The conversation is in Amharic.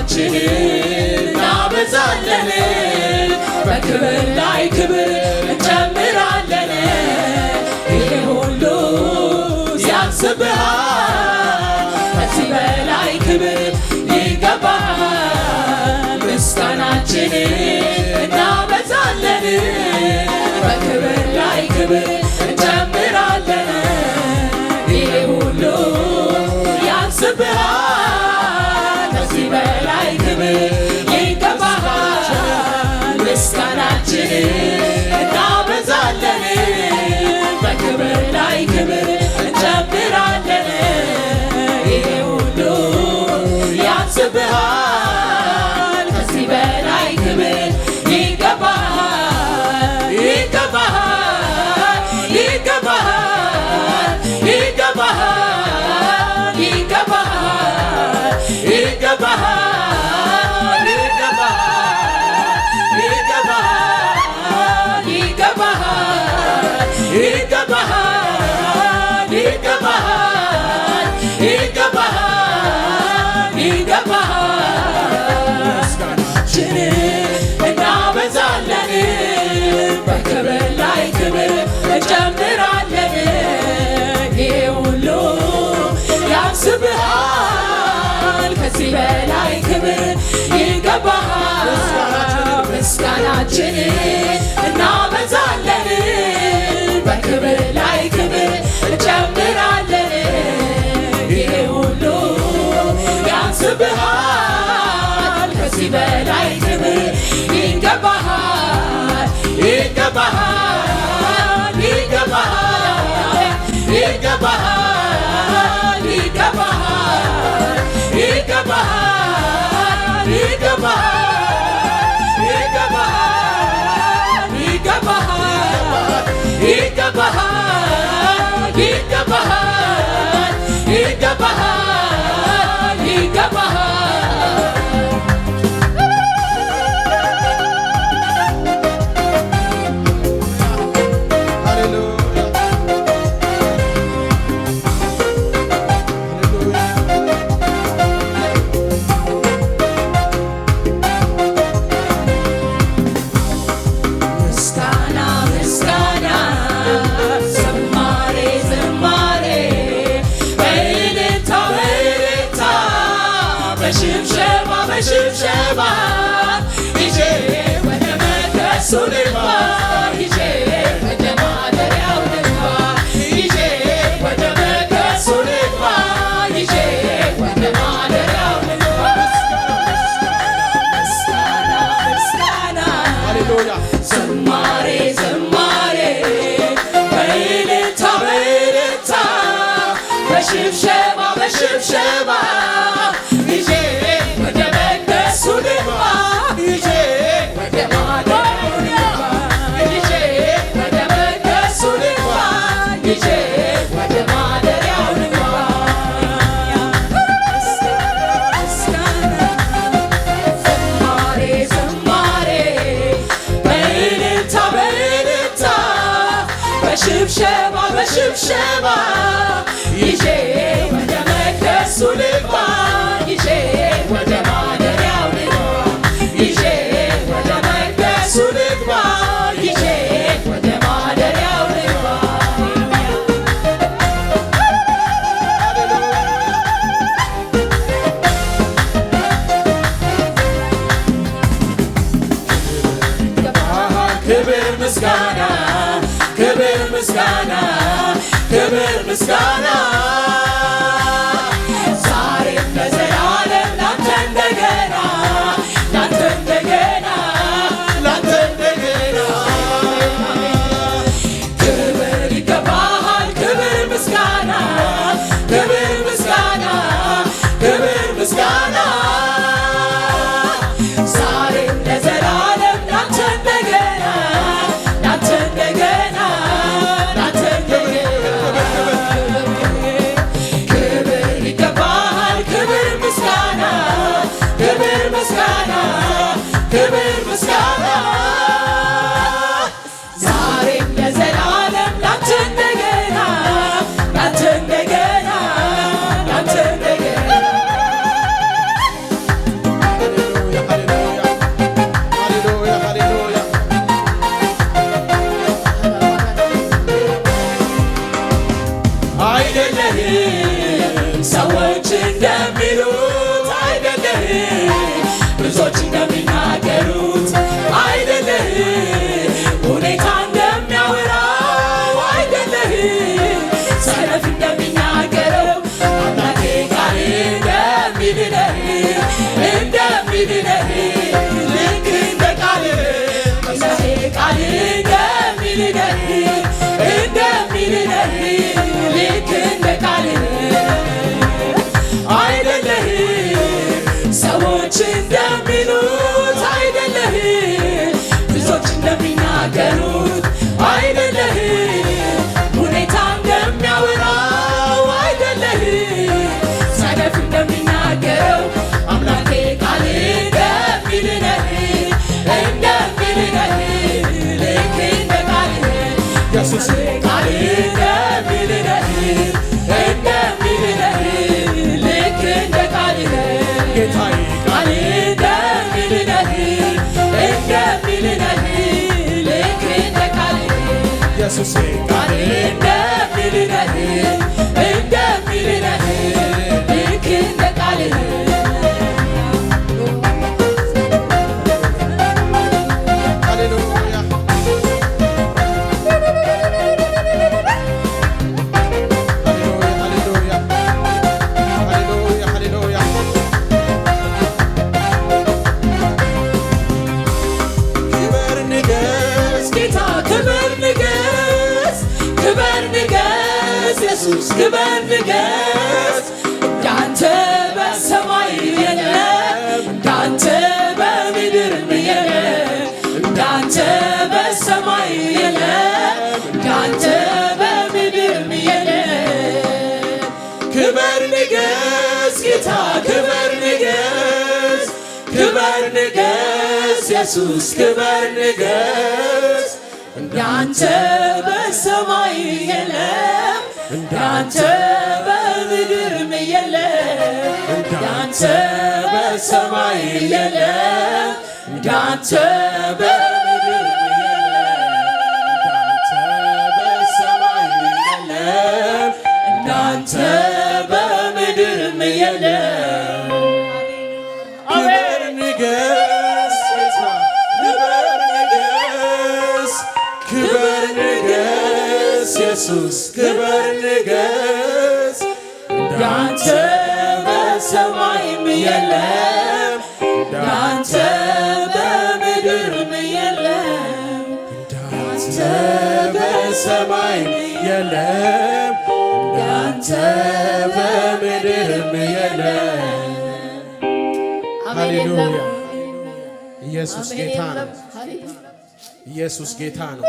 ምስጋናችንን እናበዛለን በክብር ላይ ክብር እንጨምራለን ይሄ ሁሉ ያንስብሃል ከዚህ በላይ ክብር ይገባሃል ምስጋናችንን እናበዛለን በክብር ላይ ክብር እንጨምራለን ይሄ ሁሉ ያንስብሃል ከዚህ በላይ ክብር ይገባሃል ምስጋናችንን እናበዛለን በክብር ላይ ክብር እንጨምራለን ይሄ ሁሉ ያንስብሃል ከዚህ በላይ ክብር ይገባሃል ይገባሃል ይገባሃል ይገባሃል ይገባሃል ይገባሃል ይገባሃል ይገባሃል ይገባሃል ይገባሃል ይገባሃል ይገባሃል ምስጋናችንን እናበዛለን በክብር ላይ ክብር እንጨምራለን ይሄ ሁሉ ያንስብሃል ከዚህ በላይ ክብር ይገባሃል ምስጋናችንን እናበዛለን በክብር ላይ ክብር እንጨምራለን ይሄ ሁሉ ያንስብሃል ከዚህ በላይ ክብር ይገባሃል ይገባሃል ይገባሃል ይገባሃል ይገባሃል ይገባሃል ይገባሃል ይገባሃል ይገባሃል ይገባሃል ይገባሃል ይገባሃል ሽብሸባ ይዤ ወደ መቅደሱ ልግባ ይዤ ወደ ማደሪያው ልግባ ይዤ ወደ መቅደሱ ልግባ ይዤ ወደ ማደሪያው ልግባ ምስጋና ምስጋና ሃሌሉያ ዝማሬ ዝማሬ በእልልታ በእልልታ በሽብሸባ በሽብሸባ ይዤ ወደ መቅደሱ ልግባ ይዤ ወደ ማደሪያው ልግባ ይዤ ወደ መቅደሱ ልግባ ይዤ ወደ ማደሪያው ልግባ ዝማሬ ዝማሬ በእልልታ በእልልታ በሽብሸባ በሽብሸባ ይዤ ወደ መቅደሱ ልግባ ይዤ ወደ ማደሪያው ልግባ ይዤ ወደ መቅደሱ ልግባ ይዤ ወደ ማደሪያው ልግባ ክብር ምስጋና ክብር ምስጋና ክብር ምስጋና ዛሬም ለዘላለም ላንተ እንደገና ላንተ እንደገና ላንተ እንደገና ክብር ይገባሃል ክብር ምስጋና ክብር ምስጋና ክብር ምስጋና ዛሬም ለዘላለም ላንተ እንደገና ላንተ እንደገና ላንተ እንደገና ክብር ይገባሃል ክብር ምስጋና ክብር ምስጋና ክብር ምስጋና ዛሬም ለዘላለም ላንተ እንደገና ላንተ እንደገና ላንተ እንደገና እንደሚሉት አይደለህም፣ ብዙዎች እንደሚናገሩት አይደለህም፣ ሁኔታ እንደሚያወራው አይደለህም፣ ሰነፍ እንደሚናገረው አምላኬ ቃል እንደሚልህ ልክ እንደ ቃልህ አምላኬ ቃል እንደሚልህ ልክ እንደ ቃልህ አይደለህም፣ ሰዎች እንደሚሉት አይደለህም፣ ብዙዎች እንደሚናገሩት አይደለህም፣ ሁኔታ እንደሚያወራው አይደለህም፣ ሰነፍ እንደሚናገረው አምላኬ ቃል እንደሚልህ ልክ እንደ ቃልህ ኢየሱስ ቃል እንደሚልህ ልክ እንደ ቃልህ ጌታዬ ቃል እንደሚልህ ልክ እንደ ቃልህ ኢየሱስ ቃል እንደሚልህ ልክ እንደ ቃልህ ኢየሱስ ክበር ንገስ፣ እንዳንተ በሰማይ የለም፣ እንዳንተ በምድርም የለም፣ እንዳንተ በሰማይ የለም፣ እንዳንተ በምድርም የለም። ክበር ንገስ ጌታ ክበር ንገስ፣ ክበር ንገስ ኢየሱስ ክበር ንገስ፣ እንዳንተ በሰማይ የለም፣ እንዳንተ በምድርም የለም፣ እንዳንተ በሰማይ የለም፣ እንዳንተ በምድርም የለም፣ እንዳንተ በሰማይ የለም፣ እንዳንተ በምድርም የለም። ክበር ንገስ ክበር ንገስ፣ ክበር ንገስ ኢየሱስ ክበር ንገስ፣ እንዳንተ በሰማይም የለም፣ እንዳንተ በምድርም የለም፣ እንዳንተ በሰማይም የለም፣ እንዳንተ በምድርም የለም። ሃሌሉያ! ኢየሱስ ጌታ ነው። ኢየሱስ ጌታ ነው።